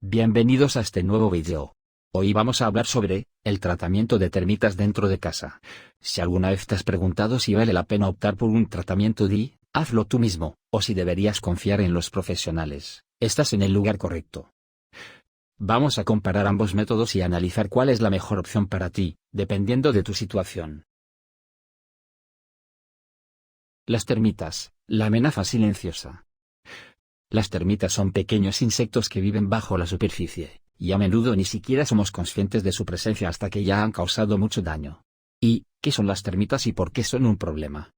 Bienvenidos a este nuevo video. Hoy vamos a hablar sobre el tratamiento de termitas dentro de casa. Si alguna vez te has preguntado si vale la pena optar por un tratamiento DIY, hazlo tú mismo, o si deberías confiar en los profesionales, estás en el lugar correcto. Vamos a comparar ambos métodos y analizar cuál es la mejor opción para ti, dependiendo de tu situación. Las termitas, la amenaza silenciosa. Las termitas son pequeños insectos que viven bajo la superficie, y a menudo ni siquiera somos conscientes de su presencia hasta que ya han causado mucho daño. ¿Y qué son las termitas y por qué son un problema?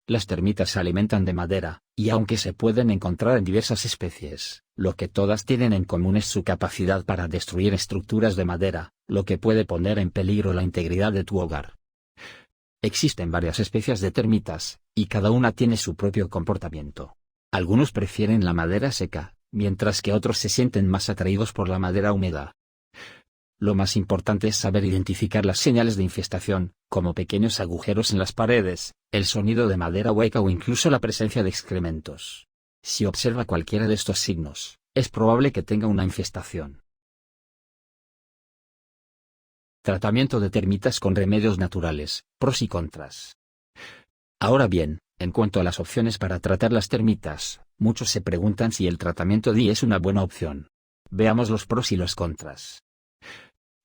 Las termitas se alimentan de madera, y aunque se pueden encontrar en diversas especies, lo que todas tienen en común es su capacidad para destruir estructuras de madera, lo que puede poner en peligro la integridad de tu hogar. Existen varias especies de termitas, y cada una tiene su propio comportamiento. Algunos prefieren la madera seca, mientras que otros se sienten más atraídos por la madera húmeda. Lo más importante es saber identificar las señales de infestación, como pequeños agujeros en las paredes, el sonido de madera hueca o incluso la presencia de excrementos. Si observa cualquiera de estos signos, es probable que tenga una infestación. Tratamiento de termitas con remedios naturales, pros y contras. Ahora bien, en cuanto a las opciones para tratar las termitas, muchos se preguntan si el tratamiento DIY es una buena opción. Veamos los pros y los contras.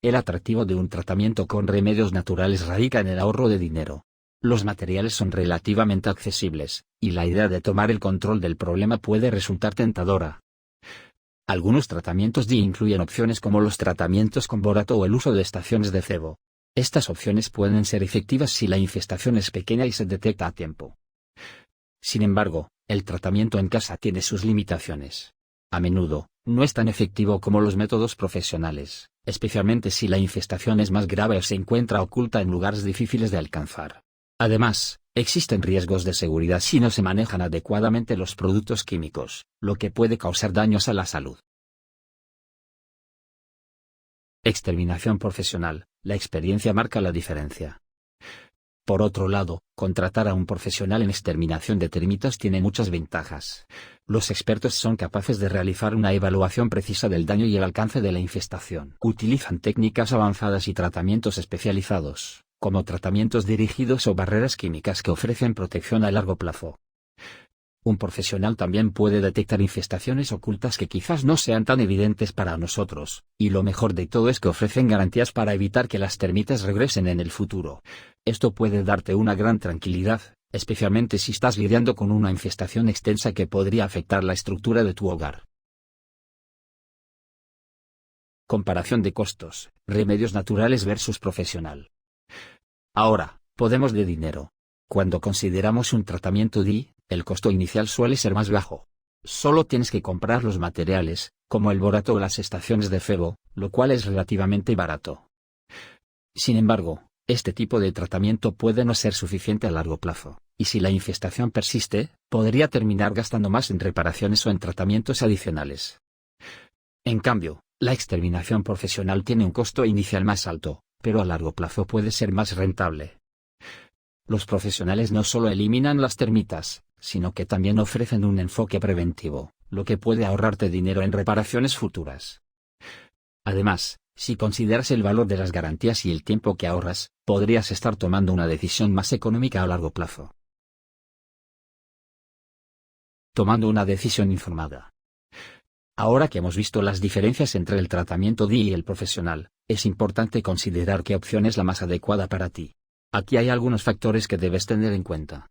El atractivo de un tratamiento con remedios naturales radica en el ahorro de dinero. Los materiales son relativamente accesibles, y la idea de tomar el control del problema puede resultar tentadora. Algunos tratamientos DIY incluyen opciones como los tratamientos con borato o el uso de estaciones de cebo. Estas opciones pueden ser efectivas si la infestación es pequeña y se detecta a tiempo. Sin embargo, el tratamiento en casa tiene sus limitaciones. A menudo, no es tan efectivo como los métodos profesionales, especialmente si la infestación es más grave o se encuentra oculta en lugares difíciles de alcanzar. Además, existen riesgos de seguridad si no se manejan adecuadamente los productos químicos, lo que puede causar daños a la salud. Exterminación profesional, la experiencia marca la diferencia. Por otro lado, contratar a un profesional en exterminación de termitas tiene muchas ventajas. Los expertos son capaces de realizar una evaluación precisa del daño y el alcance de la infestación. Utilizan técnicas avanzadas y tratamientos especializados, como tratamientos dirigidos o barreras químicas que ofrecen protección a largo plazo. Un profesional también puede detectar infestaciones ocultas que quizás no sean tan evidentes para nosotros, y lo mejor de todo es que ofrecen garantías para evitar que las termitas regresen en el futuro. Esto puede darte una gran tranquilidad, especialmente si estás lidiando con una infestación extensa que podría afectar la estructura de tu hogar. Comparación de costos, remedios naturales versus profesional. Ahora, podemos de dinero. Cuando consideramos un tratamiento DIY, el costo inicial suele ser más bajo. Solo tienes que comprar los materiales, como el borato o las estaciones de cebo, lo cual es relativamente barato. Sin embargo, este tipo de tratamiento puede no ser suficiente a largo plazo, y si la infestación persiste, podría terminar gastando más en reparaciones o en tratamientos adicionales. En cambio, la exterminación profesional tiene un costo inicial más alto, pero a largo plazo puede ser más rentable. Los profesionales no solo eliminan las termitas, sino que también ofrecen un enfoque preventivo, lo que puede ahorrarte dinero en reparaciones futuras. Además, si consideras el valor de las garantías y el tiempo que ahorras, podrías estar tomando una decisión más económica a largo plazo. Tomando una decisión informada. Ahora que hemos visto las diferencias entre el tratamiento DIY y el profesional, es importante considerar qué opción es la más adecuada para ti. Aquí hay algunos factores que debes tener en cuenta.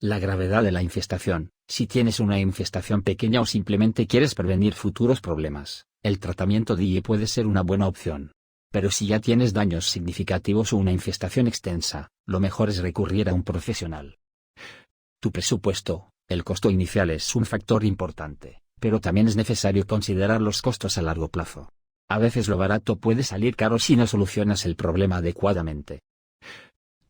La gravedad de la infestación. Si tienes una infestación pequeña o simplemente quieres prevenir futuros problemas, el tratamiento DIY puede ser una buena opción. Pero si ya tienes daños significativos o una infestación extensa, lo mejor es recurrir a un profesional. Tu presupuesto. El costo inicial es un factor importante, pero también es necesario considerar los costos a largo plazo. A veces lo barato puede salir caro si no solucionas el problema adecuadamente.